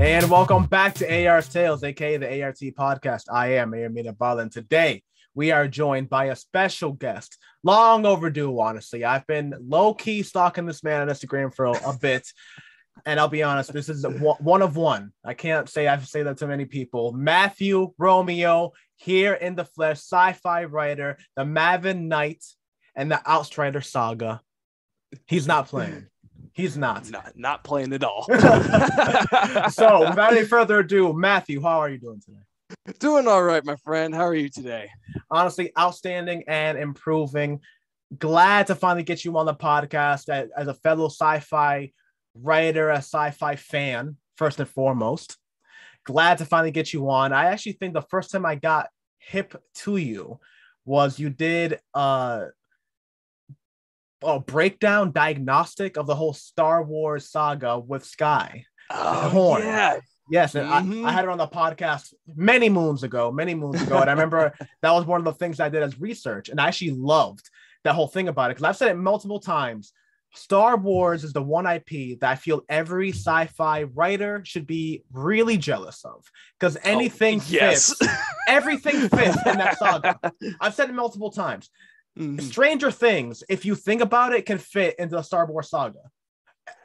And welcome back to AR's Tales, aka the ART podcast. I am A.R. and today we are joined by a special guest. Long overdue, honestly. I've been low-key stalking this man on Instagram for a bit. And I'll be honest, this is one of one. I can't say I've said that to many people. Matthew Romeo, here in the flesh, sci-fi writer, the Maven Knight, and the Outrider Saga. He's not playing. He's not playing at all. So, without any further ado, Matthew, how are you doing today? Doing all right, my friend. How are you today? Honestly, outstanding and improving. Glad to finally get you on the podcast as a fellow sci-fi writer, a sci-fi fan, first and foremost. Glad to finally get you on. I actually think the first time I got hip to you was you did a breakdown diagnostic of the whole Star Wars saga with Sky. Oh, yeah. Yes, and I had her on the podcast many moons ago, and I remember that was one of the things I did as research, and I actually loved that whole thing about it, because I've said it multiple times. Star Wars is the one IP that I feel every sci-fi writer should be really jealous of, because anything fits. Everything fits in that saga. I've said it multiple times. Stranger Things, if you think about it, can fit into the Star Wars saga.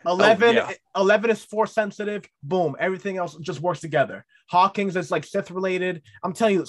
11 is force sensitive. Boom, everything else just works together. Hawkins is like Sith related. I'm telling you,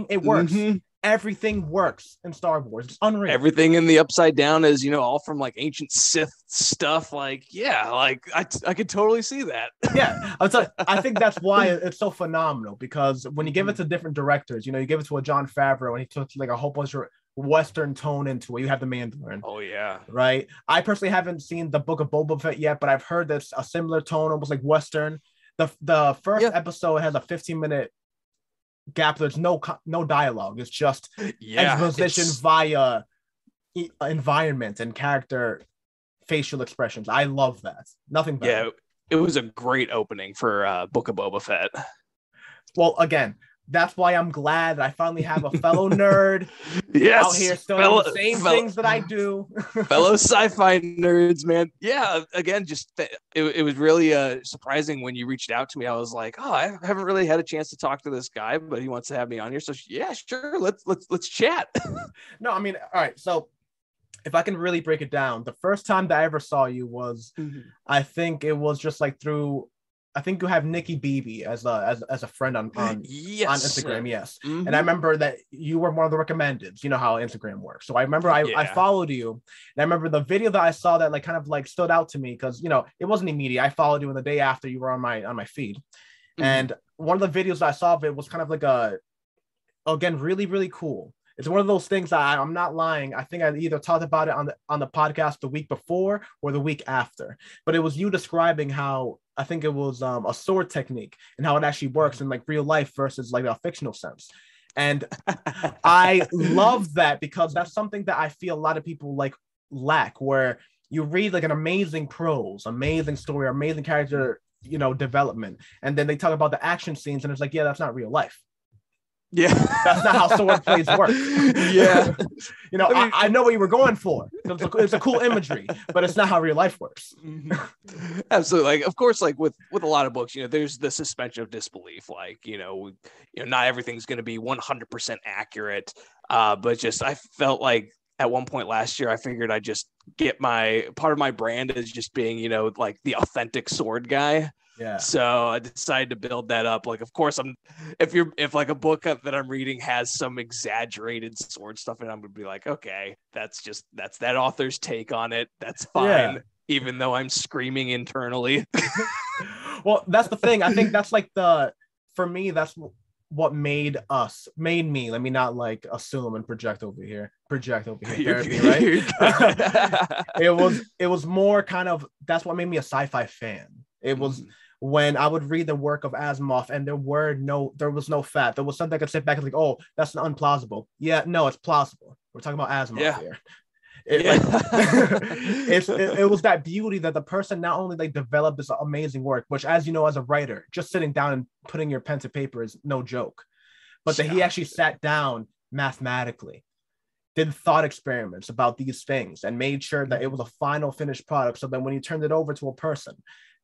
it works. Everything works in Star Wars. It's unreal. Everything in the Upside Down is, all from like ancient Sith stuff. Like, yeah, like I could totally see that. Yeah, I think that's why it's so phenomenal, because when you give it to different directors, you give it to a Jon Favreau and he took like a whole bunch of Western tone into it. You have the Mandarin. Oh yeah, right. I personally haven't seen the Book of Boba Fett yet, but I've heard that's a similar tone, almost like Western. The first episode has a 15-minute gap. There's no dialogue. It's just exposition via environment and character facial expressions. I love that. Nothing better. Yeah, it was a great opening for Book of Boba Fett. Well, again, that's why I'm glad that I finally have a fellow nerd out here still doing the same things that I do. Fellow sci-fi nerds, man. Yeah, again, just it was really surprising when you reached out to me. I was like, oh, I haven't really had a chance to talk to this guy, but he wants to have me on here. So yeah, sure, let's chat. No, I mean, all right. So if I can really break it down, the first time that I ever saw you was, I think it was just like through. I think you have Nikki Beebe as a friend on Instagram, yes. And I remember that you were one of the recommendeds. You know how Instagram works. So I remember I followed you, and I remember the video that I saw that like kind of like stood out to me, because it wasn't immediate. I followed you in the day after you were on my feed, and one of the videos that I saw of it was kind of like again really really cool. It's one of those things that I'm not lying. I think I either talked about it on the podcast the week before or the week after, but it was you describing how I think it was a sword technique and how it actually works in like real life versus like a fictional sense. And I love that, because that's something that I feel a lot of people like lack, where you read like an amazing prose, amazing story, amazing character, development. And then they talk about the action scenes and it's like, yeah, that's not real life. Yeah, that's not how sword plays work. Yeah, I know what you were going for. It's a cool imagery, but it's not how real life works. Absolutely. Like, of course, like with a lot of books, there's the suspension of disbelief. Like, not everything's going to be 100% accurate. But just I felt like at one point last year, I figured I'd just get part of my brand as just being, like the authentic sword guy. Yeah. So I decided to build that up. Like, of course, if like a book that I'm reading has some exaggerated sword stuff, and I'm gonna be like, okay, that's that author's take on it. That's fine, even though I'm screaming internally. Well, that's the thing. I think that's like for me, that's what made me. Let me not like assume and project over here. Therapy, right? It was more kind of, that's what made me a sci-fi fan. It was when I would read the work of Asimov and there was no fat. There was something I could sit back and like, oh, that's unplausible. Yeah, no, it's plausible. We're talking about Asimov here. It was that beauty that the person not only like developed this amazing work, which, as you know, as a writer, just sitting down and putting your pen to paper is no joke, but that he actually sat down mathematically, did thought experiments about these things, and made sure that it was a final finished product. So then when you turned it over to a person,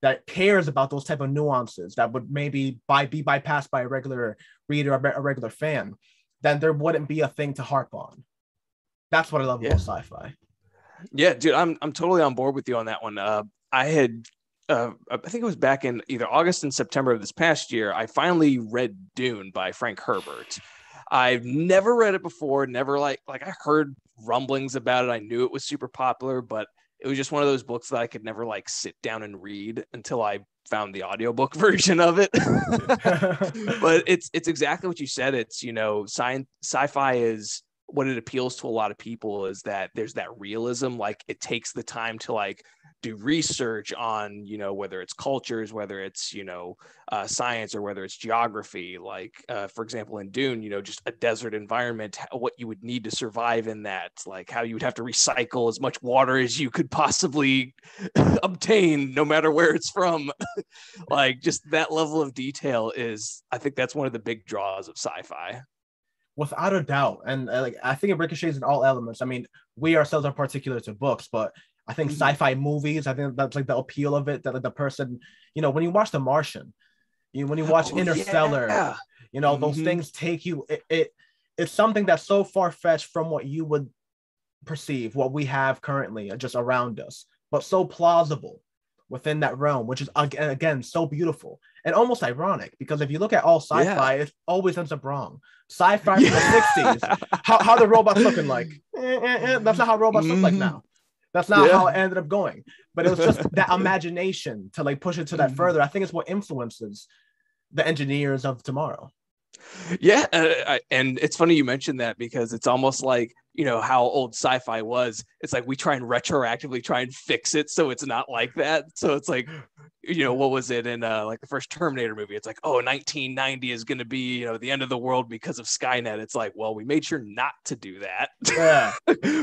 that cares about those type of nuances that would maybe be bypassed by a regular reader or a regular fan, then there wouldn't be a thing to harp on. That's what I love about sci-fi. Yeah, dude, I'm totally on board with you on that one. I had, I think it was back in either August and September of this past year, I finally read Dune by Frank Herbert. I've never read it before, never like I heard rumblings about it. I knew it was super popular, but it was just one of those books that I could never like sit down and read until I found the audiobook version of it. But it's exactly what you said. It's, you know, sci-fi is what it appeals to a lot of people, is that there's that realism. Like it takes the time to like do research on, you know, whether it's cultures, whether it's, you know, science, or whether it's geography. Like, for example, in Dune, you know, just a desert environment, what you would need to survive in that, like how you would have to recycle as much water as you could possibly obtain, no matter where it's from. Like just that level of detail is, I think that's one of the big draws of sci-fi. Without a doubt. And like I think it ricochets in all elements. I mean, we ourselves are particular to books, but I think sci-fi movies, I think that's like the appeal of it, that like, the person, you know, when you watch The Martian, when you watch Interstellar, you know, those things take you, it's something that's so far-fetched from what you would perceive, what we have currently just around us, but so plausible within that realm, which is again so beautiful and almost ironic, because if you look at all sci-fi, it always ends up wrong. Sci-fi from the 60s, how the robots looking like? That's not how robots look like now. That's not how it ended up going. But it was just that imagination to like push it to that further. I think it's what influences the engineers of tomorrow. Yeah, and it's funny you mentioned that, because it's almost like, you know, how old sci-fi was. It's like we try and retroactively try and fix it so it's not like that. So it's like, you know, what was it in like the first Terminator movie? It's like, oh, 1990 is going to be, you know, the end of the world because of Skynet. It's like, well, we made sure not to do that. Yeah,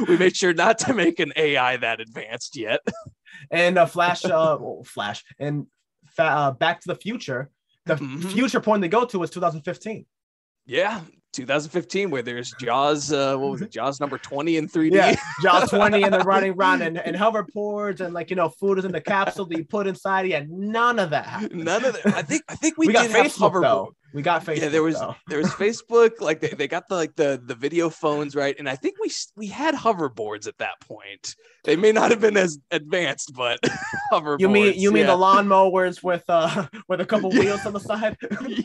we made sure not to make an AI that advanced yet. And Flash and Back to the Future. The future point they go to is 2015. Yeah, 2015, where there's Jaws, what was it, Jaws number 20 in 3D? Yeah, Jaws 20, and they're running around and hoverboards, and like, you know, food is in the capsule that you put inside. Yeah, none of that happened. None of that. I think we got did have Facebook though. We got Facebook. Yeah, there was Facebook. Like they got the video phones, right? And I think we had hoverboards at that point. They may not have been as advanced, but hoverboards. You mean the lawnmowers with a couple wheels on the side?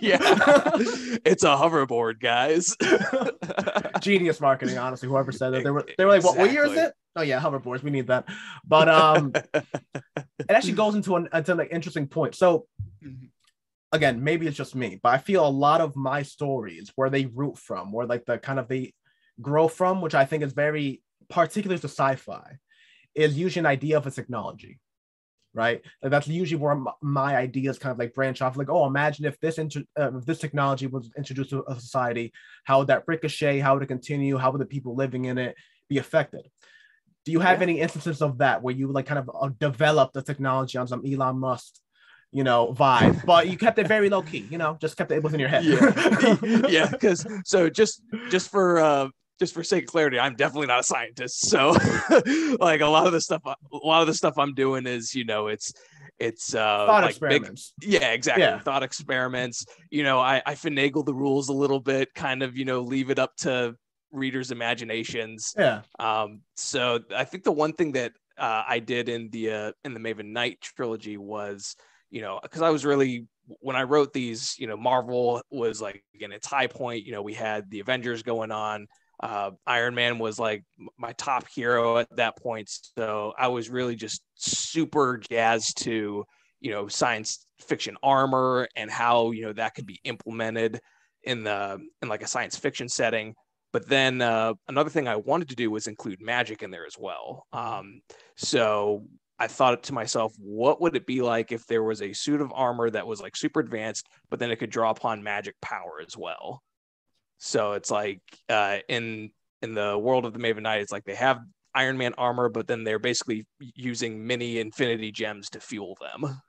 Yeah, it's a hoverboard, guys. Genius marketing, honestly. Whoever said that, they were like, what year is it? Oh yeah, hoverboards. We need that. But it actually goes into an like interesting point. So. Again, maybe it's just me, but I feel a lot of my stories where they root from, or like the kind of they grow from, which I think is very particular to sci-fi, is usually an idea of a technology, right? Like that's usually where my ideas kind of like branch off. Like, oh, imagine if this technology was introduced to a society, how would that ricochet? How would it continue? How would the people living in it be affected? Do you have any instances of that where you like kind of developed the technology on some Elon Musk, you know, vibe, but you kept it very low key, you know, just kept it within your head? Yeah, because so just for sake of clarity, I'm definitely not a scientist. So like a lot of the stuff I'm doing is, you know, it's thought like experiments. Exactly. Yeah. Thought experiments. You know, I finagle the rules a little bit, kind of, you know, leave it up to readers' imaginations. Yeah. So I think the one thing that I did in the Maven Knight trilogy was, you know, because I was really, when I wrote these, you know, Marvel was like in its high point. You know, we had the Avengers going on. Iron Man was like my top hero at that point. So I was really just super jazzed to, you know, science fiction armor and how, you know, that could be implemented in like a science fiction setting. But then another thing I wanted to do was include magic in there as well. So I thought to myself, what would it be like if there was a suit of armor that was like super advanced, but then it could draw upon magic power as well? So it's like in the world of the Maven Knight, it's like they have Iron Man armor, but then they're basically using mini infinity gems to fuel them.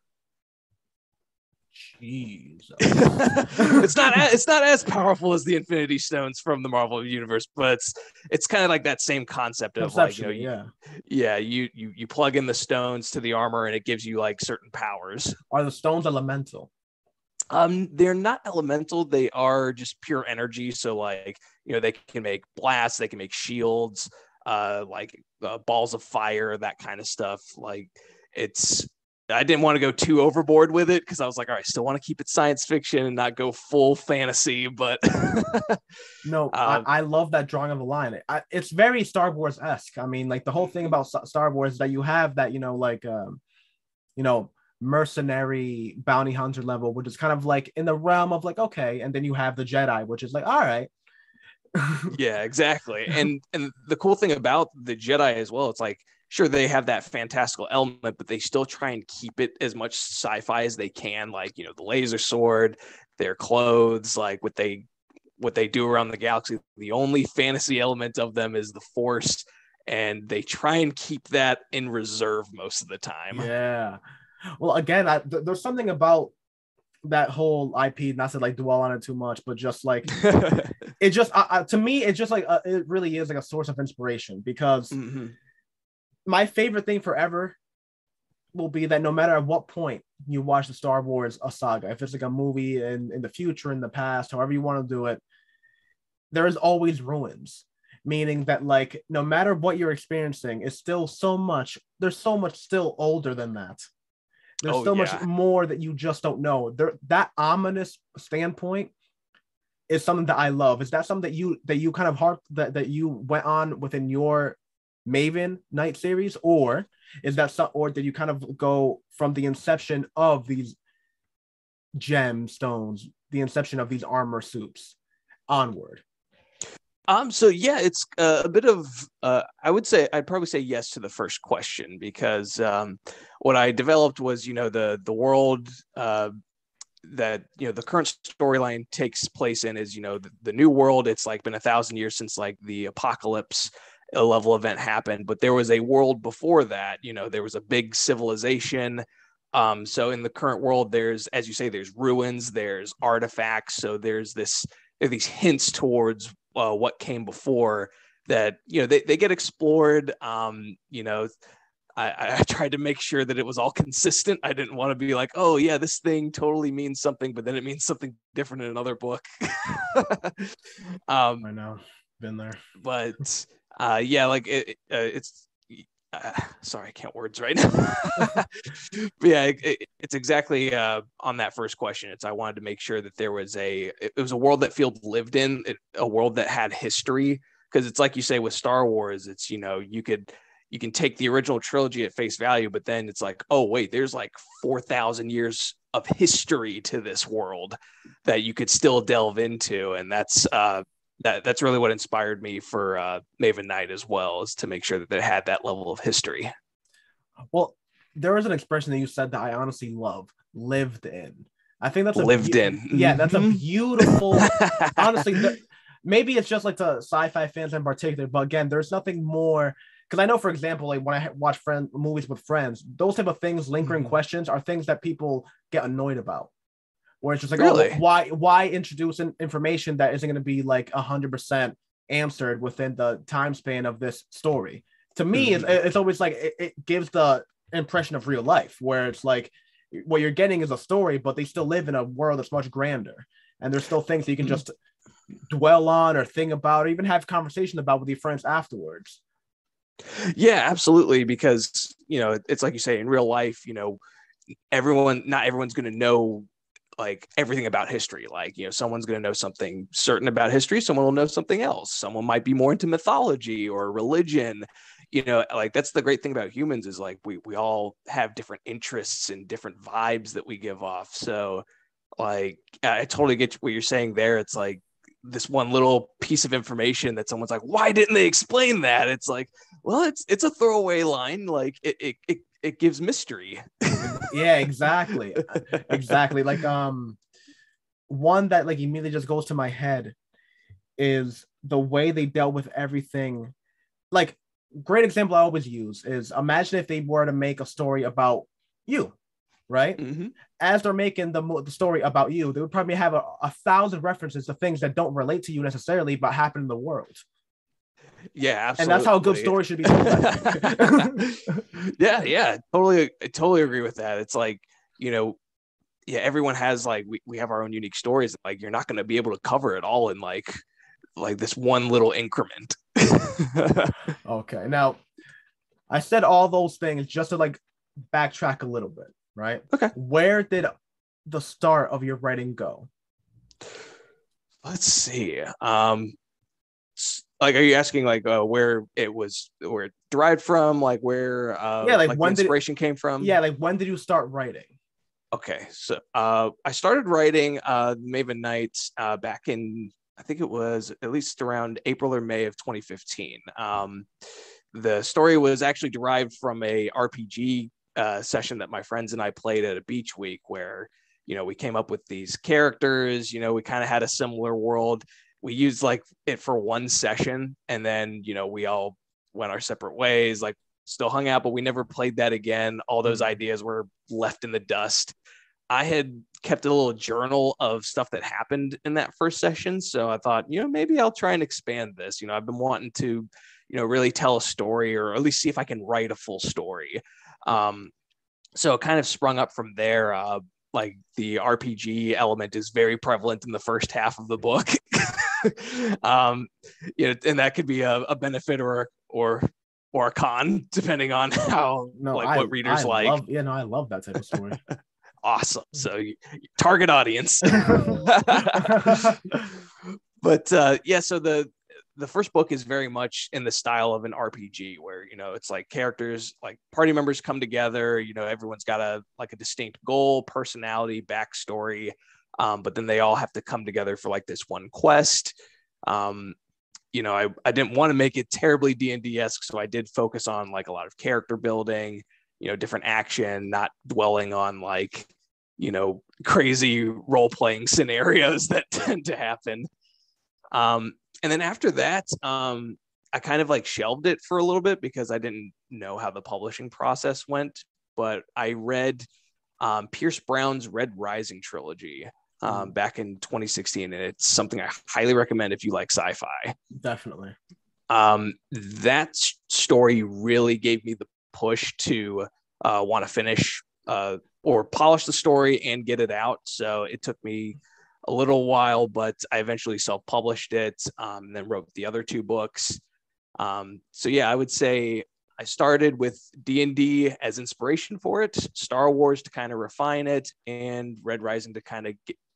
Jesus. It's not as powerful as the Infinity Stones from the Marvel universe, but it's kind of like that same concept of like, you know, you plug in the stones to the armor and it gives you like certain powers. Are the stones elemental? They're not elemental, they are just pure energy. So like, you know, they can make blasts, they can make shields, balls of fire, that kind of stuff. Like I didn't want to go too overboard with it because I was like, all right, still want to keep it science fiction and not go full fantasy, but no, I love that drawing of the line. It's very Star Wars-esque. I mean, like the whole thing about Star Wars is that you have that, you know, like, you know, mercenary bounty hunter level, which is kind of like in the realm of like, okay, and then you have the Jedi, which is like, all right. Yeah, exactly. And the cool thing about the Jedi as well, it's like, sure, they have that fantastical element, but they still try and keep it as much sci-fi as they can. Like, you know, the laser sword, their clothes, like what they do around the galaxy. The only fantasy element of them is the Force, and they try and keep that in reserve most of the time. Yeah. Well, again, there's something about that whole IP, not to like dwell on it too much, but just like it just to me, it's just like it really is like a source of inspiration because. Mm-hmm. My favorite thing forever will be that no matter at what point you watch the Star Wars saga, if it's like a movie in the future, in the past, however you want to do it, there is always ruins. Meaning that like no matter what you're experiencing, it's still so much. There's so much still older than that. There's so much more that you just don't know. That ominous standpoint is something that I love. Is that something that you kind of that you went on within your Maven Knight series, or is that or did you kind of go from the inception of these gemstones, the inception of these armor suits onward? So yeah, it's a bit of I'd probably say yes to the first question, because what I developed was, you know, the world that, you know, the current storyline takes place in is, you know, the new world. It's like been 1,000 years since like the apocalypse level event happened, but there was a world before that. You know, there was a big civilization. So in the current world, there's, as you say, there's ruins, there's artifacts. So there's these hints towards what came before that, you know, they get explored. You know, I tried to make sure that it was all consistent. I didn't want to be like, oh yeah, this thing totally means something, but then it means something different in another book. I know, been there. But yeah, like it's sorry, I can't words right now. But yeah, it's exactly on that first question. I wanted to make sure that there was it was a world that Field lived in, a world that had history, because it's like you say with Star Wars, it's, you know, you can take the original trilogy at face value, but then it's like, oh wait, there's like 4,000 years of history to this world that you could still delve into, and that's really what inspired me for Maven Knight as well, is to make sure that it had that level of history. Well, there was an expression that you said that I honestly love: lived in. I think that's lived in. Yeah, that's a beautiful. Honestly, maybe it's just like the sci-fi fans in particular, but again, there's nothing more. Because I know, for example, like when I watch movies with friends, those type of things, lingering questions, are things that people get annoyed about. Where it's just like, really? Oh, why introduce information that isn't going to be like 100% answered within the time span of this story? To me, it's always like it gives the impression of real life, where it's like what you're getting is a story, but they still live in a world that's much grander, and there's still things that you can just dwell on or think about, or even have conversation about with your friends afterwards. Yeah, absolutely. Because, you know, it's like you say, in real life, you know, not everyone's going to know like everything about history. Like, you know, someone's going to know something certain about history, someone will know something else, someone might be more into mythology or religion. You know, like that's the great thing about humans, is like we all have different interests and different vibes that we give off. So like I totally get what you're saying there. It's like this one little piece of information that someone's like, why didn't they explain that? It's like, well, it's a throwaway line. Like it gives mystery. Yeah, exactly. Exactly. Like one that like immediately just goes to my head is the way they dealt with everything. Like, great example I always use is, imagine if they were to make a story about you, right? Mm-hmm. As they're making the story about you, they would probably have a thousand references to things that don't relate to you necessarily, but happen in the world. Yeah, absolutely. And that's how a good story should be told, I think. Yeah, I totally agree with that. It's like, yeah, everyone has like we have our own unique stories. Like you're not going to be able to cover it all in like this one little increment. Okay, now I said all those things just to like backtrack a little bit, right? Okay. Where did the start of your writing go? Let's see. Like, are you asking like where it derived from, like where like like the when inspiration came from? Yeah, like when did you start writing? Okay, so I started writing Maven Knight back in, I think it was at least around April or May of 2015. The story was actually derived from a RPG session that my friends and I played at a beach week, where we came up with these characters. We kind of had a similar world. We used like it for one session, and then we all went our separate ways. Like still hung out, but we never played that again. All those ideas were left in the dust. I had kept a little journal of stuff that happened in that first session. So I thought, maybe I'll try and expand this. I've been wanting to, really tell a story, or at least see if I can write a full story. So it kind of sprung up from there. Like the RPG element is very prevalent in the first half of the book. And that could be a benefit or a con, depending on how what readers like. I love that type of story. Awesome. So target audience. But so the first book is very much in the style of an RPG, where it's like characters, like party members come together. Everyone's got a distinct goal, personality, backstory, but then they all have to come together for like this one quest. I didn't want to make it terribly D&D-esque, so I did focus on like a lot of character building, different action, not dwelling on like crazy role-playing scenarios that tend to happen. And then after that, I kind of like shelved it for a little bit because I didn't know how the publishing process went. But I read Pierce Brown's Red Rising trilogy back in 2016, and it's something I highly recommend if you like sci-fi. Definitely. That story really gave me the push to want to finish or polish the story and get it out. So it took me a little while, but I eventually self-published it, and then wrote the other two books. So yeah, I would say I started with D&D as inspiration for it, Star Wars to kind of refine it, and Red Rising to kind of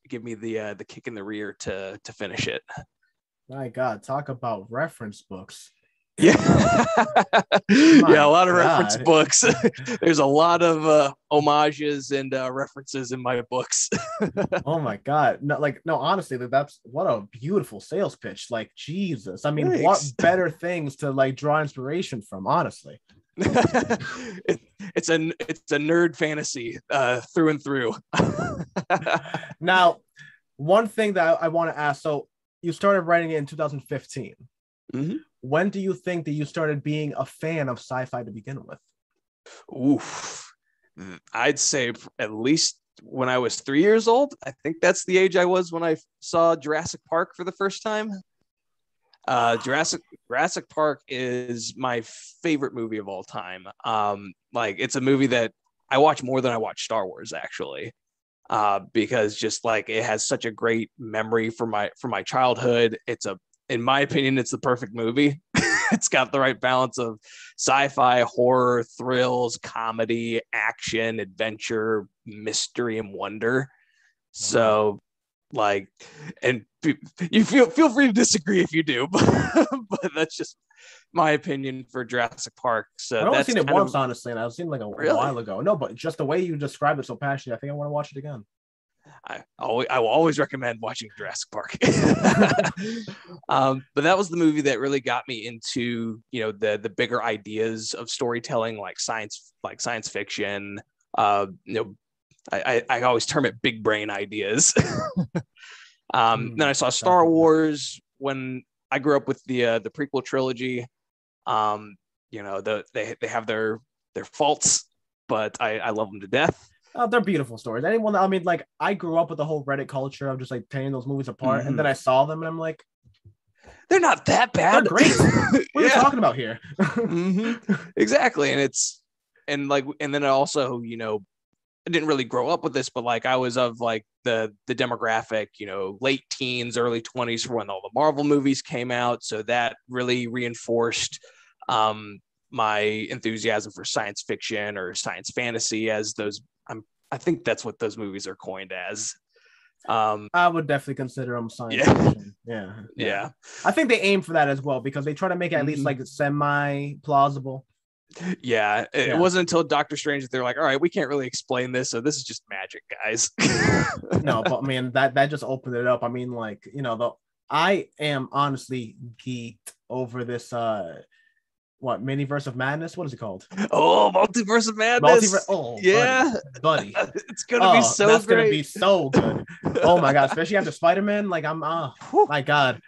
give me the kick in the rear to finish it. My God, talk about reference books. Yeah. Yeah, a lot of reference books. There's a lot of homages and references in my books. Oh my God. No, honestly, that's what a beautiful sales pitch. Like, Jesus. I mean, What better things to like draw inspiration from, honestly. It's a nerd fantasy through and through. Now, one thing that I want to ask, so you started writing it in 2015. Mm-hmm. When do you think that you started being a fan of sci-fi to begin with? Oof. I'd say at least when I was 3 years old. I think that's the age I was when I saw Jurassic Park for the first time. Jurassic Park is my favorite movie of all time. Like it's a movie that I watch more than I watch Star Wars, actually. Because just like it has such a great memory for my childhood. In my opinion, it's the perfect movie. It's got the right balance of sci-fi, horror, thrills, comedy, action, adventure, mystery, and wonder. So, like, and you feel free to disagree if you do, but that's just my opinion for Jurassic Park. So I've only seen it once, honestly, and I've seen it like a while ago. No, but just the way you describe it so passionately, I think I want to watch it again. I will always recommend watching Jurassic Park. But that was the movie that really got me into, the bigger ideas of storytelling, like science fiction. I always term it big brain ideas. Then I saw Star Wars when I grew up with the prequel trilogy. They have their faults, but I love them to death. They're beautiful stories. Anyone, I mean, like I grew up with the whole Reddit culture of just like tearing those movies apart, and then I saw them, and I'm like, they're not that bad. They're great. What are you talking about here? Exactly, and then also, I didn't really grow up with this, but like I was of like the demographic, late teens, early 20s for when all the Marvel movies came out. So that really reinforced my enthusiasm for science fiction or science fantasy, as those I think that's what those movies are coined as. I would definitely consider them science fiction. Yeah. I think they aim for that as well, because they try to make it at least like semi plausible. Yeah, it wasn't until Doctor Strange that they're like, all right, we can't really explain this, so this is just magic, guys. No, but I mean that just opened it up. I mean, like, I am honestly geeked over this Miniverse of Madness? What is it called? Oh, Multiverse of Madness. Oh, yeah, buddy. It's gonna be so that's great. Gonna be so good. Oh my god, especially after Spider-Man. Like my god.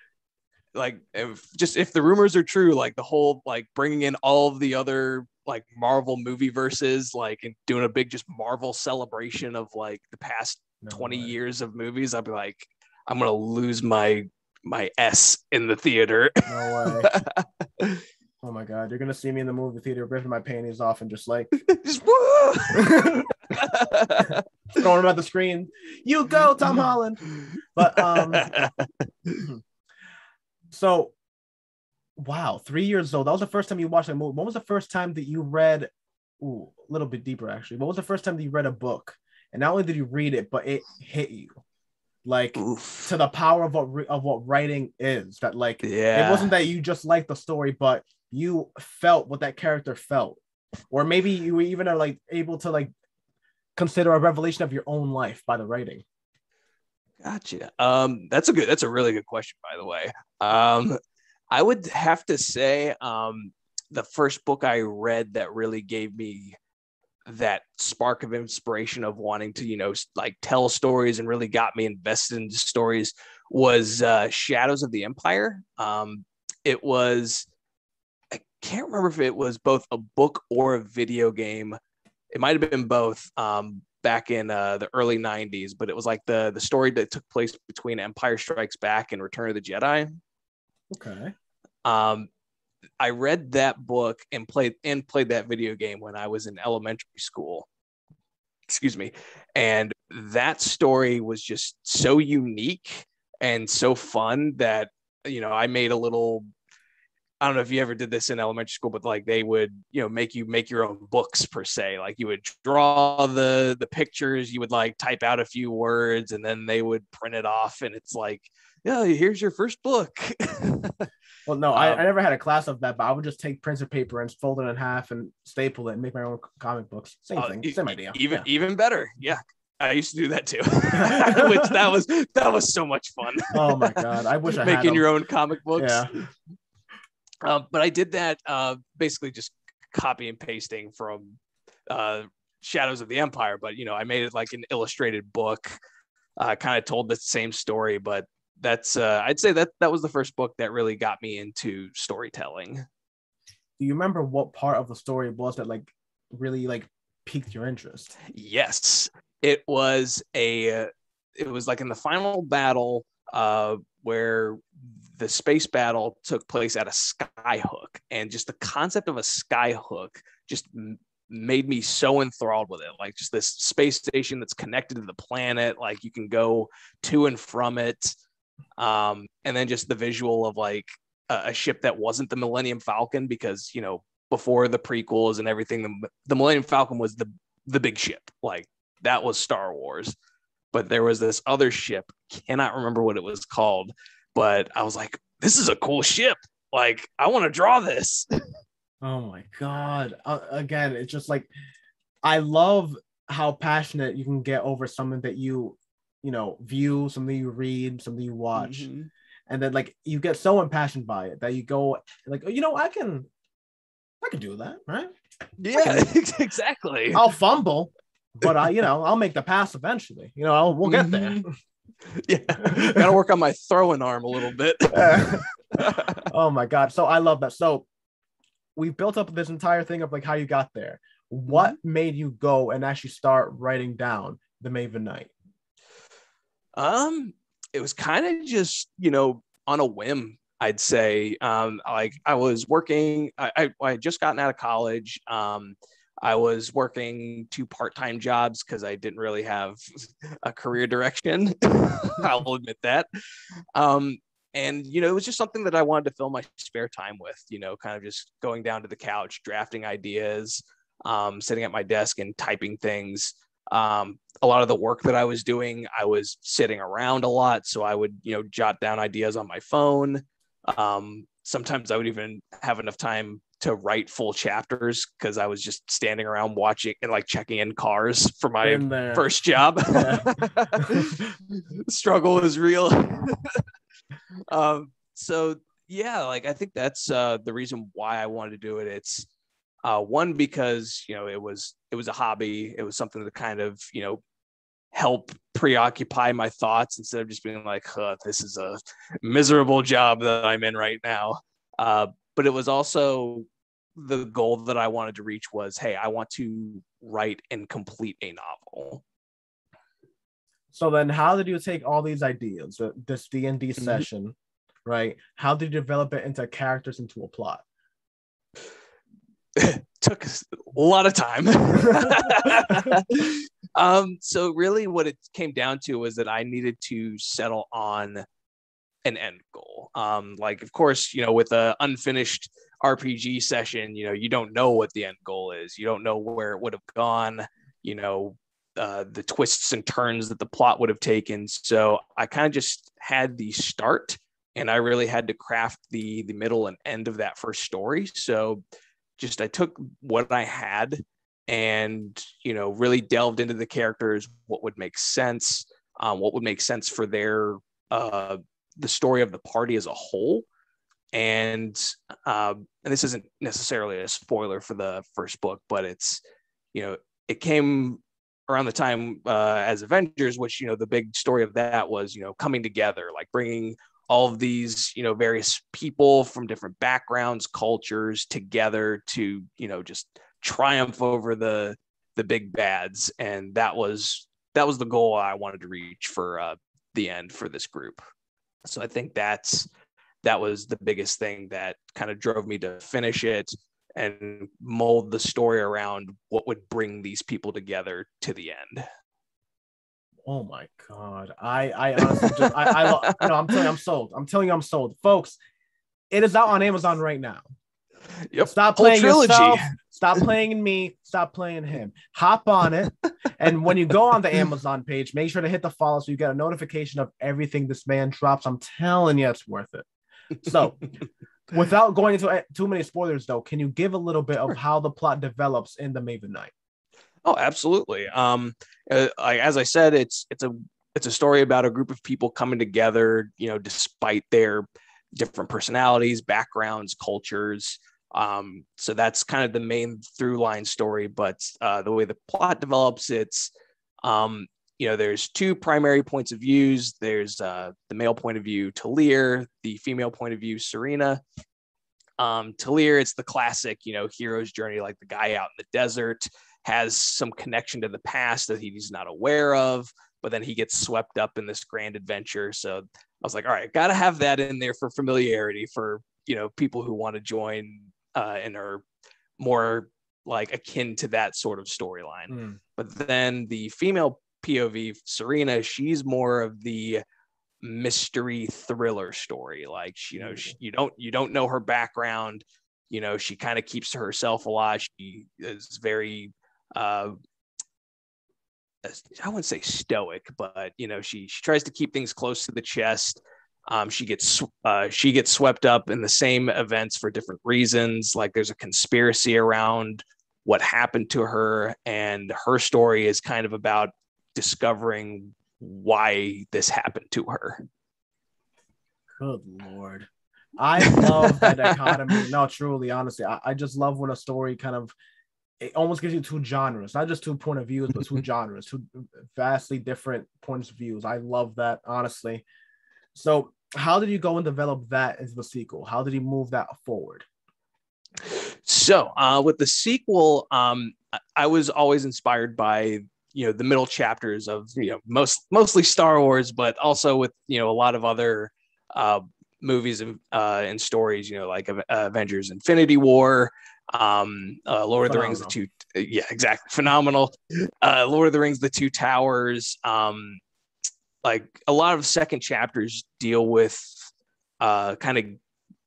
Like if the rumors are true, like the whole like bringing in all of the other like Marvel movie verses, like and doing a big just Marvel celebration of like the past 20 years of movies, I'd be like, I'm gonna lose my S in the theater. No way. Oh my god, you're gonna see me in the movie theater ripping my panties off and just like just woo! throwing them at the screen. You go, Tom Holland. But so wow, 3 years old. That was the first time you watched a movie. When was the first time that you read? A little bit deeper actually. What was the first time that you read a book? And not only did you read it, but it hit you, like to the power of what writing is. That like it wasn't that you just liked the story, but you felt what that character felt, or maybe you even are like able to like consider a revelation of your own life by the writing. Gotcha. That's a really good question, by the way. I would have to say the first book I read that really gave me that spark of inspiration of wanting to, like tell stories and really got me invested in stories was Shadows of the Empire. It was, I can't remember if it was both a book or a video game. It might have been both back in the early 90s, but it was like the story that took place between Empire Strikes Back and Return of the Jedi. Okay. I read that book and played that video game when I was in elementary school. Excuse me. And that story was just so unique and so fun that, I made a little, I don't know if you ever did this in elementary school, but like they would, make you make your own books per se. Like you would draw the pictures, you would like type out a few words, and then they would print it off. And it's like, yeah, here's your first book. Well, no, I never had a class of that, but I would just take printer paper and fold it in half and staple it and make my own comic books. Same thing, same idea. Even better. Yeah. I used to do that too. Which that was so much fun. Oh my god. I wish I had making them. Your own comic books. Yeah. But I did that basically just copy and pasting from Shadows of the Empire. But, I made it like an illustrated book, kind of told the same story. But that's I'd say that was the first book that really got me into storytelling. Do you remember what part of the story was that like really like piqued your interest? Yes, it was like in the final battle where the space battle took place at a skyhook, and just the concept of a skyhook just made me so enthralled with it. Like just this space station that's connected to the planet, like you can go to and from it. And then just the visual of like a ship that wasn't the Millennium Falcon, because, before the prequels and everything, the Millennium Falcon was the big ship. Like that was Star Wars. But there was this other ship, cannot remember what it was called, but I was like, this is a cool ship. Like, I want to draw this. Oh my God. Again, it's just like, I love how passionate you can get over something that you view, something you read, something you watch. Mm-hmm. And then like, you get so impassioned by it that you go like, I can do that, right? Yeah, exactly. I'll fumble, but I'll make the pass eventually. We'll get there. Yeah, gotta work on my throwing arm a little bit. Oh my God. So I love that. So we built up this entire thing of like how you got there. what made you go and actually start writing down the Maven Knight? It was kind of just, on a whim, I'd say. Like I was working, I had just gotten out of college. I was working 2 part-time jobs because I didn't really have a career direction. I'll admit that. And, it was just something that I wanted to fill my spare time with, kind of just going down to the couch, drafting ideas, sitting at my desk and typing things. A lot of the work that I was doing, I was sitting around a lot. So I would, jot down ideas on my phone. Sometimes I would even have enough time to write full chapters because I was just standing around watching and like checking in cars for my first job. Struggle is real. So yeah, like I think that's the reason why I wanted to do it. It's one, because it was a hobby. It was something to kind of help preoccupy my thoughts instead of just being like, this is a miserable job that I'm in right now. But it was also the goal that I wanted to reach was, hey, I want to write and complete a novel. So then how did you take all these ideas, this D&D session, right? How did you develop it into characters, into a plot? Took a lot of time. So really what it came down to was that I needed to settle on an end goal. Like, of course, with an unfinished RPG session, you don't know what the end goal is. You don't know where it would have gone, the twists and turns that the plot would have taken. So I kind of just had the start, and I really had to craft the middle and end of that first story. So I took what I had and, really delved into the characters, what would make sense, for their, the story of the party as a whole. And this isn't necessarily a spoiler for the first book, but it's, it came around the time as Avengers, which, the big story of that was, coming together, like bringing all of these, various people from different backgrounds, cultures together to, just triumph over the big bads. And that was the goal I wanted to reach for the end for this group. So I think that was the biggest thing that kind of drove me to finish it and mold the story around what would bring these people together to the end. Oh my God. I honestly just, I'm telling you, I'm sold. I'm telling you, I'm sold. Folks, it is out on Amazon right now. Yep. Stop playing Trilogy. Yourself. Stop playing me. Stop playing him. Hop on it. And when you go on the Amazon page, make sure to hit the follow so you get a notification of everything this man drops. I'm telling you, it's worth it. So without going into too many spoilers, though, can you give a little bit of how the plot develops in the Maven Knight? Oh, absolutely. As I said, it's a story about a group of people coming together, despite their different personalities, backgrounds, cultures. So that's kind of the main through line story. But the way the plot develops, it's there's 2 primary points of views. There's the male point of view, Talir, the female point of view, Serena. Talir, it's the classic, hero's journey, like the guy out in the desert has some connection to the past that he's not aware of, but then he gets swept up in this grand adventure. So I was like, all right, got to have that in there for familiarity for, people who want to join and are more like akin to that sort of storyline. But then the female POV, Serena, she's more of the mystery thriller story. Like, you don't know her background. She kind of keeps to herself a lot. She is very, I wouldn't say stoic, but she tries to keep things close to the chest. She gets swept up in the same events for different reasons. Like there's a conspiracy around what happened to her, and her story is kind of about discovering why this happened to her. Good Lord. I love that dichotomy. No, truly, honestly, I just love when a story kind of, it almost gives you 2 genres, not just 2 point of views, but 2 genres, 2 vastly different points of views. I love that, honestly. So how did you go and develop that as the sequel? How did you move that forward? So with the sequel, I was always inspired by the middle chapters of mostly Star Wars, but also with a lot of other movies and stories, like Avengers: Infinity War, Lord of the Rings, exactly, phenomenal. Lord of the Rings, The Two Towers. Like a lot of second chapters deal with kind of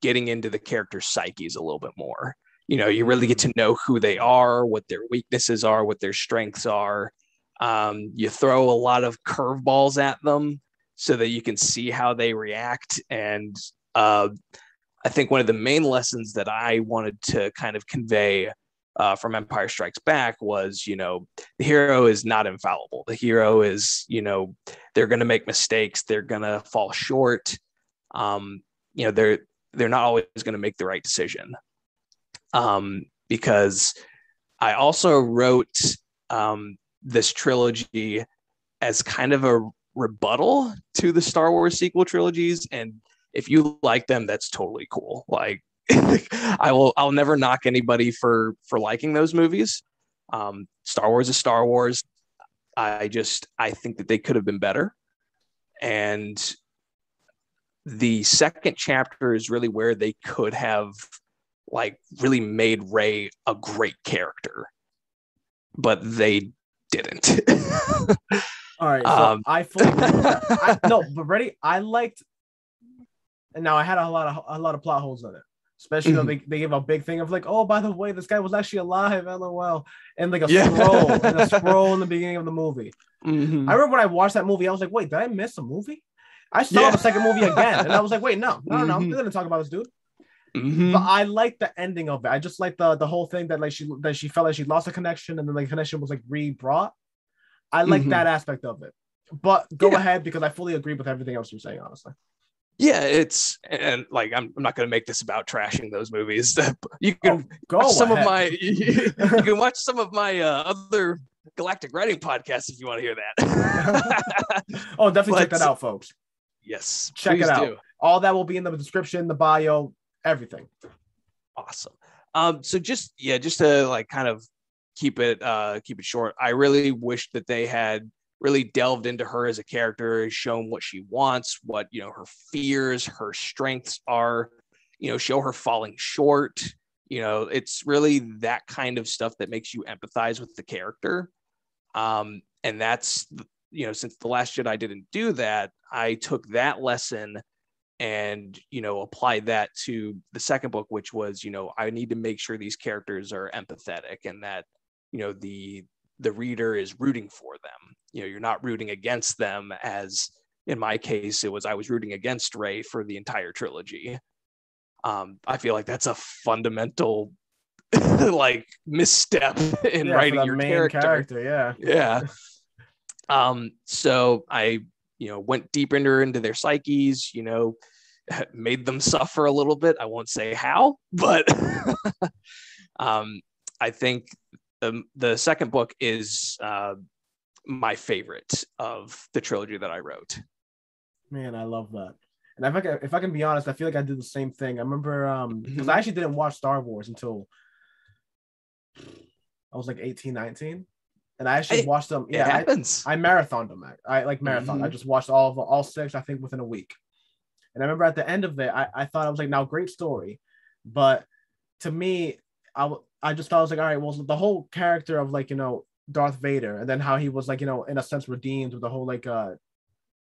getting into the character's psyches a little bit more. You really get to know who they are, what their weaknesses are, what their strengths are. You throw a lot of curveballs at them so that you can see how they react. And I think one of the main lessons that I wanted to kind of convey from Empire Strikes Back was, the hero is not infallible. The hero is, they're going to make mistakes. They're going to fall short. They're not always going to make the right decision. Because I also wrote this trilogy as kind of a rebuttal to the Star Wars sequel trilogies. And if you like them, that's totally cool. Like I'll never knock anybody for liking those movies. Star Wars is Star Wars. I think that they could have been better. And the second chapter is really where they could have really made Rey a great character, but they didn't. All right, so I fully agree with that. But ready, I liked, and now I had a lot of plot holes in it, especially though they gave a big thing of like, oh, by the way, this guy was actually alive, LOL, and like a scroll in the beginning of the movie. I remember when I watched that movie, I was like, wait, did I miss a movie? I saw the second movie again, and I was like, wait, no, they're gonna talk about this dude. But I like the ending of it. I just like the whole thing that she felt like she lost a connection, and then the connection was re-brought. I like that aspect of it. But go ahead, because I fully agree with everything else you're saying, honestly. Yeah, I'm not going to make this about trashing those movies. You can you can watch some of my other Galactic Writing podcasts if you want to hear that. Definitely check that out, folks. Yes, check it out. All that will be in the description, the bio, everything. Awesome. So just to kind of keep it short, I really wish that they had really delved into her as a character, shown what she wants, what her fears, her strengths are, show her falling short. It's really that kind of stuff that makes you empathize with the character. And that's since The Last Jedi didn't do that, I took that lesson and applied that to the second book, which was I need to make sure these characters are empathetic, and that the reader is rooting for them. You're not rooting against them, as in my case I was rooting against Rey for the entire trilogy. I feel like that's a fundamental misstep in writing your main character. So I went deep into their psyches, made them suffer a little bit. I won't say how, but I think the second book is my favorite of the trilogy that I wrote. Man, I love that. And if I can be honest, I feel like I did the same thing. I remember because I actually didn't watch Star Wars until I was 18, 19. And I actually watched them. Yeah, it happens. I marathoned them. I marathon. I just watched all six, I think, within a week. And I remember at the end of it, I thought, I was like, now, great story. But to me, I just thought, I was like, all right, well, the whole character of Darth Vader, and then how he was in a sense redeemed with the whole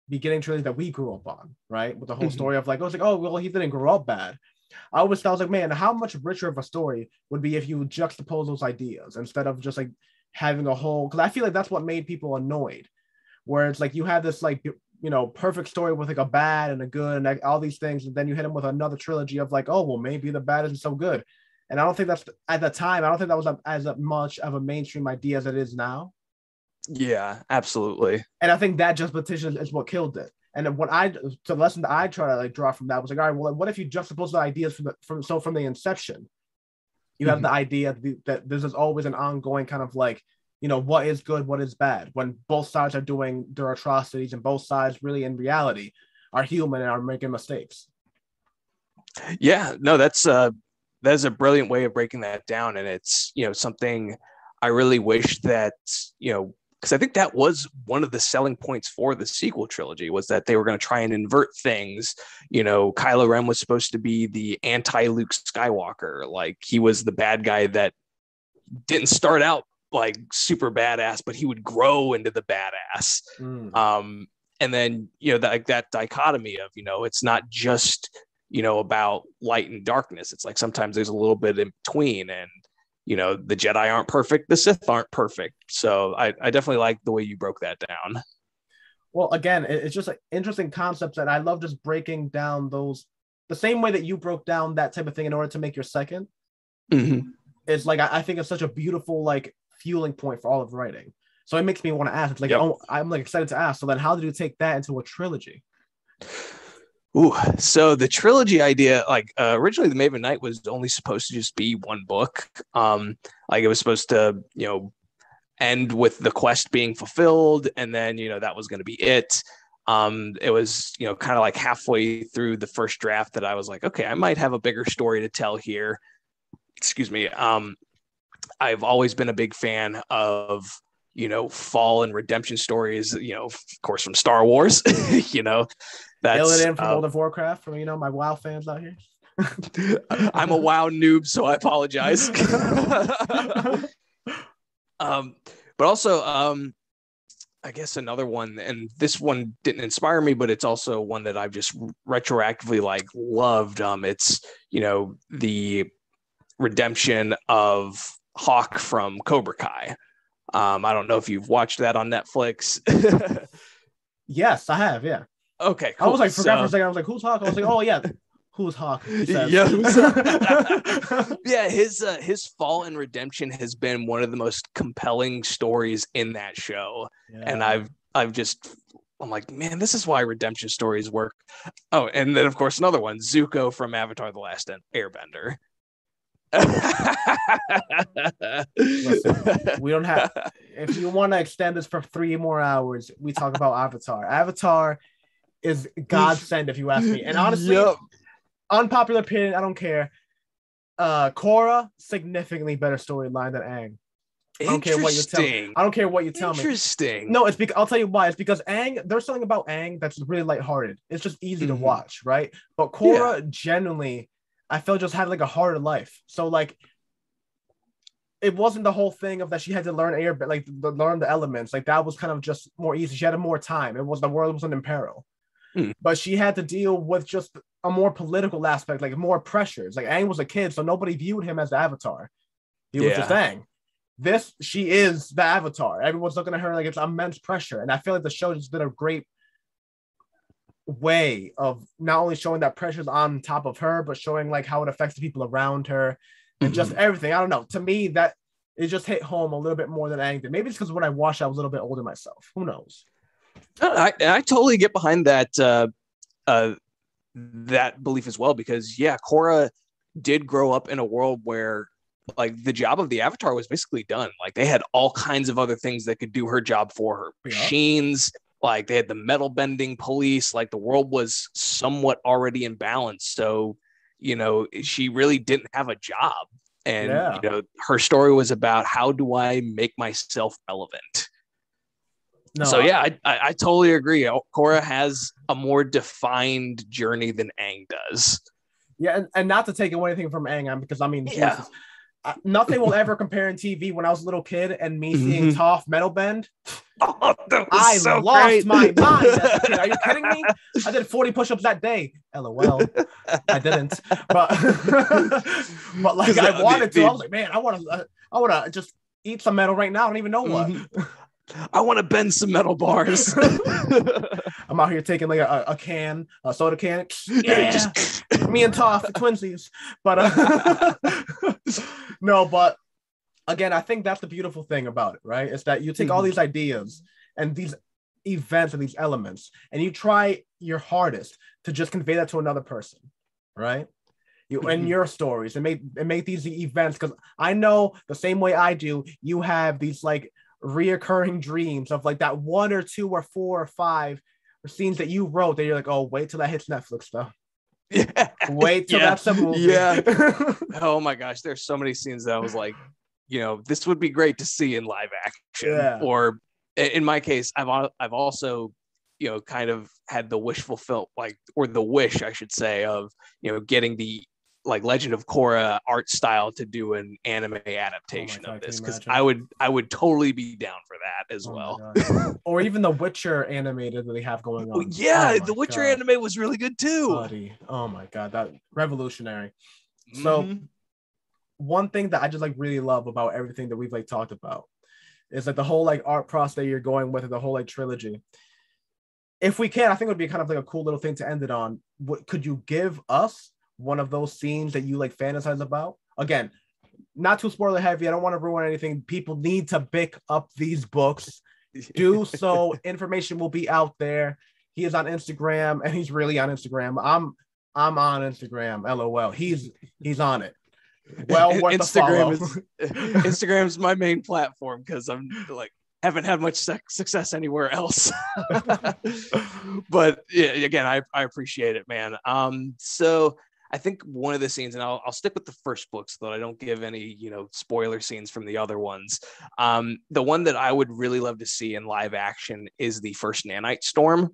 beginning trilogy that we grew up on, right? With the whole story of I was like, oh, well, he didn't grow up bad. I always thought, I was like, man, how much richer of a story would be if you juxtapose those ideas instead of just having a whole, because I feel like that's what made people annoyed, where it's you have this perfect story with a bad and a good and all these things, and then you hit them with another trilogy of oh, well, maybe the bad isn't so good. And I don't think that's, at the time, I don't think that was as much of a mainstream idea as it is now. Yeah, absolutely. And I think that juxtaposition is what killed it. And the lesson that I try to draw from that was all right, well, what if you juxtapose the ideas from the inception? You have the idea that this is always an ongoing kind of what is good, what is bad, when both sides are doing their atrocities, and both sides really in reality are human and are making mistakes. Yeah, no, that's that's a brilliant way of breaking that down. And it's, something I really wish that, because I think that was one of the selling points for the sequel trilogy, was that they were going to try and invert things. Kylo Ren was supposed to be the anti-Luke Skywalker. Like, he was the bad guy that didn't start out like super badass, but he would grow into the badass. And then, that dichotomy of, it's not just, about light and darkness. It's like sometimes there's a little bit in between, and the Jedi aren't perfect, the Sith aren't perfect. So I definitely like the way you broke that down. Well, again, it's just like interesting concepts, and I love just breaking down those the same way that you broke down that type of thing in order to make your second. It's like, I think it's such a beautiful like fueling point for all of writing. So it makes me want to ask. It's like, oh, I'm like excited to ask. So then how did you take that into a trilogy? Ooh, so the trilogy idea, like originally the Maven Knight was only supposed to just be one book. Like it was supposed to, end with the quest being fulfilled, and then, that was going to be it. It was, kind of like halfway through the first draft that I was like, okay, I might have a bigger story to tell here. Excuse me. I've always been a big fan of, fall and redemption stories, of course, from Star Wars. That's Illidan from World of Warcraft, from my WoW fans out here. I'm a WoW noob, so I apologize. But also, I guess another one, and this one didn't inspire me, but it's also one that I've just retroactively like loved. It's the redemption of Hawk from Cobra Kai. I don't know if you've watched that on Netflix. Yes, I have. Yeah. Okay, cool. I was like, forgot for a second. I was like, who's Hawk? I was like, oh yeah, who's Hawk? Yeah, his fall and redemption has been one of the most compelling stories in that show. Yeah. And I'm like, man, this is why redemption stories work. Oh, and then of course another one, Zuko from Avatar: The Last Airbender. Listen, we don't have. If you want to extend this for 3 more hours, we talk about Avatar. Avatar is godsend, if you ask me. And honestly, unpopular opinion, I don't care. Korra, significantly better storyline than Aang. I don't care what you tell me. I don't care what you tell me. Interesting. No, it's because I'll tell you why. It's because Aang, there's something about Aang that's really lighthearted. It's just easy to watch, right? But Korra, genuinely, I felt just had like a harder life. So like, it wasn't the whole thing of that she had to learn air, but like learn the elements. Like that was kind of just more easy. She had more time. The world wasn't in peril. But she had to deal with just a more political aspect, like more pressures. Like Aang was a kid, so nobody viewed him as the Avatar. He was just Aang. She is the Avatar. Everyone's looking at her like it's immense pressure. And I feel like the show just did a great way of not only showing that pressure's on top of her, but showing like how it affects the people around her and just everything. I don't know. To me, that it just hit home a little bit more than Aang did. Maybe it's because when I watched, I was a little bit older myself. Who knows? I totally get behind that that belief as well, because Korra did grow up in a world where like the job of the Avatar was basically done. Like they had all kinds of other things that could do her job for her. Machines, like they had the metal bending police, like the world was somewhat already in balance. So, she really didn't have a job. And, her story was about how do I make myself relevant? No, so I totally agree. Korra has a more defined journey than Aang does. Yeah, and not to take away anything from Aang, because I mean, Jesus, nothing will ever compare in TV when I was a little kid and me seeing Toph metal bend. Oh, I so lost great. My mind as a kid. Are you kidding me? I did 40 push-ups that day. LOL. I didn't, but like I wanted to. I was like, man, I want to just eat some metal right now. I don't even know what. I want to bend some metal bars. I'm out here taking like a soda can. Yeah, me and Toph, twinsies. But no, but again, I think that's the beautiful thing about it, right? Is that you take all these ideas and these events and these elements, and you try your hardest to just convey that to another person, right? You in your stories and make these events, because I know the same way I do, you have these like reoccurring dreams of like that 1 or 2 or 4 or 5 scenes that you wrote that you're like, oh, wait till that hits Netflix though. Yeah. Wait till that's a movie. Yeah. Oh my gosh, there's so many scenes that I was like, this would be great to see in live action. Yeah. Or in my case, I've also, kind of had the wish fulfilled, or the wish, I should say, of, getting the Legend of Korra art style to do an anime adaptation of this, because I would totally be down for that as well. Or even the Witcher animated that they have going on. Yeah, the Witcher anime was really good too. Buddy. Oh my god, that revolutionary. So one thing that I just really love about everything that we've talked about is the whole art process that you're going with, the whole trilogy. If we can, I think it would be kind of a cool little thing to end it on. Could you give us one of those scenes that you fantasize about? Again, not too spoiler heavy. I don't want to ruin anything. People need to pick up these books. Do so. Information will be out there. He is on Instagram, and he's really on Instagram. I'm on Instagram. LOL. He's on it. Well, worth Instagram's my main platform, because I'm haven't had much success anywhere else. But yeah, again, I appreciate it, man. So I think one of the scenes, and I'll stick with the first book so that I don't give any, spoiler scenes from the other ones. The one that I would really love to see in live action is the first nanite storm,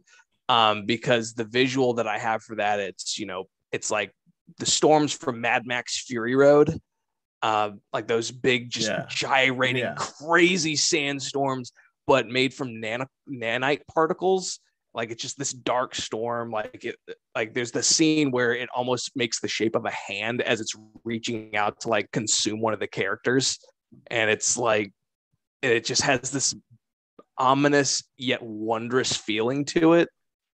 because the visual that I have for that, it's like the storms from Mad Max Fury Road, those big, just gyrating, crazy sandstorms, but made from nanite particles. It's just this dark storm. There's the scene where it almost makes the shape of a hand as it's reaching out to consume one of the characters. And it's it just has this ominous yet wondrous feeling to it.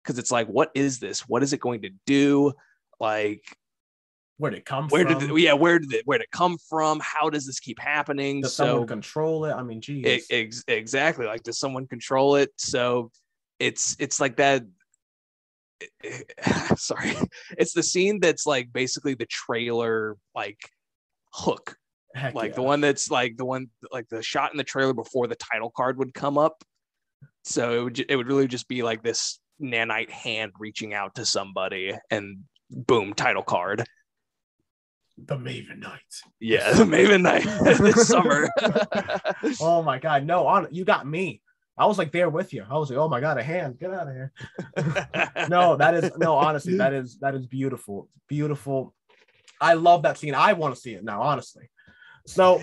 Cause it's what is this? What is it going to do? Where did it come from? Where did it come from? How does this keep happening? Does someone control it? I mean, geez. Exactly. Does someone control it? So it's like that. Sorry. It's the scene that's basically the trailer, hook. The one that's the shot in the trailer before the title card would come up. So it would really just be this nanite hand reaching out to somebody, and boom, title card. The Maven Knight. Yeah, the Maven Knight this summer. Oh my god, no, you got me. I was there with you. I was oh my god, a hand, get out of here. Honestly, that is beautiful. Beautiful. I love that scene. I want to see it now, honestly. So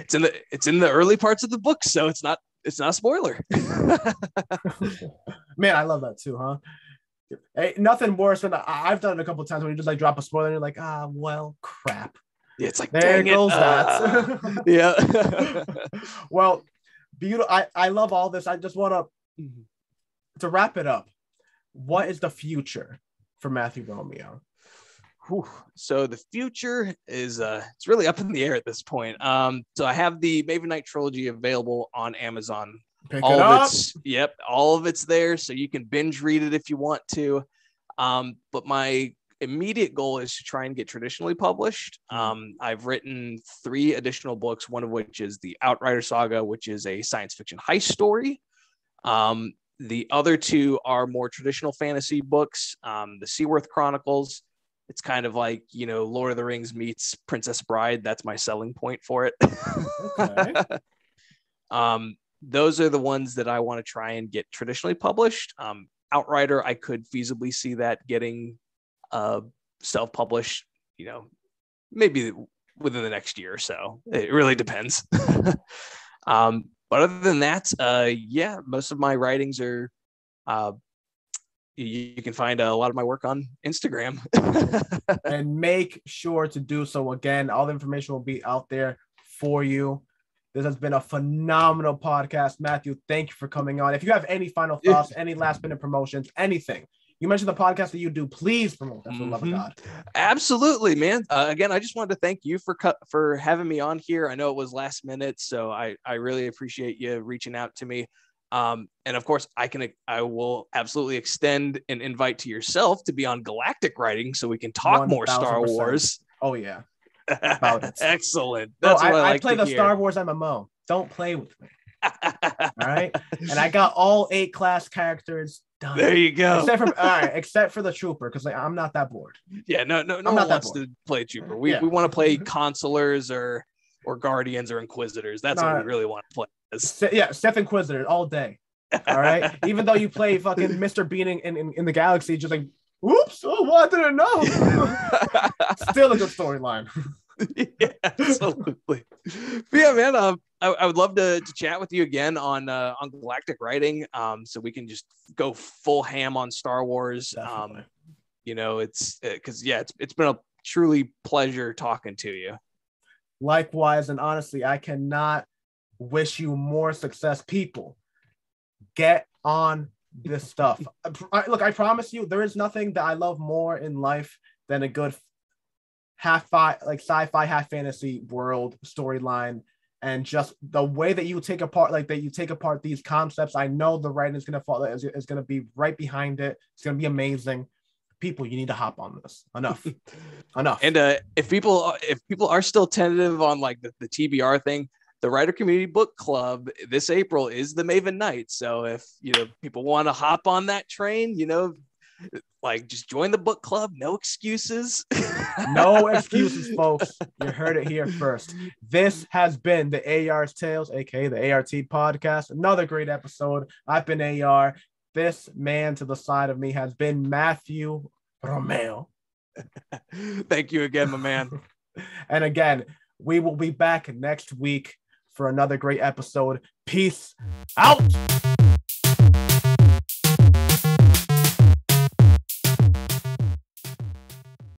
it's in the early parts of the book, so it's not a spoiler. Man, I love that too, huh? Hey, nothing worse than I've done it a couple of times when you just drop a spoiler and you're well, crap. Yeah, it's there goes that. Yeah. Well, beautiful. I love all this. I just want to wrap it up. What is the future for Matthew Romeo? So the future is it's really up in the air at this point. So I have the Maven Knight trilogy available on Amazon. All of it's there, so you can binge read it if you want to. But my immediate goal is to try and get traditionally published. I've written 3 additional books, one of which is the Outrider Saga, which is a science fiction heist story. The other 2 are more traditional fantasy books. The Seawyth Chronicles. It's kind of Lord of the Rings meets Princess Bride. That's my selling point for it. Okay. Those are the ones that I want to try and get traditionally published. Outrider, I could feasibly see that getting self-published, maybe within the next year or so. It really depends. But other than that, most of my writings are, you can find a lot of my work on Instagram. And make sure to do so. Again, all the information will be out there for you. This has been a phenomenal podcast. Matthew, thank you for coming on. If you have any final thoughts, any last minute promotions, anything, you mentioned the podcast that you do, please promote that for the love of God. Absolutely, man. Again, I just wanted to thank you for having me on here. I know it was last minute, so I really appreciate you reaching out to me. And of course, I will absolutely extend an invite to yourself to be on Galactic Writing so we can talk more Star Wars. Oh yeah. About it. Excellent. That's what I play the Star Wars MMO. Don't play with me. All right. And I got all 8 class characters done. There you go. Except for the trooper, because like, I'm not that bored. Yeah, no one wants to play trooper. We want to play consulars or guardians or inquisitors. That's what we really want to play as. Sith Inquisitor all day. All right. Even though you play fucking Mr. Bean in the galaxy, just like, oops, I didn't know. Still a good storyline. Yeah, absolutely. But yeah, man. I would love to chat with you again on galactic writing. So we can just go full ham on Star Wars. You know, it's because it's been a truly pleasure talking to you. Likewise, and honestly, I cannot wish you more success. People, get on this stuff. Look, I promise you, there is nothing that I love more in life than a good sci-fi, half fantasy world storyline, and just the way that you take apart these concepts. I know the writing is gonna fall, is gonna be right behind it. It's gonna be amazing. People, you need to hop on this. Enough. And if people are still tentative on like the TBR thing, the Writer Community Book Club this April is the Maven Knight. So if people want to hop on that train, like just join the book club. No excuses. No excuses, folks. You heard it here first. This has been the AR's Tales, aka the ART podcast. Another great episode. I've been AR. This man to the side of me has been Matthew Romeo. Thank you again, my man. And again, we will be back next week for another great episode. Peace out.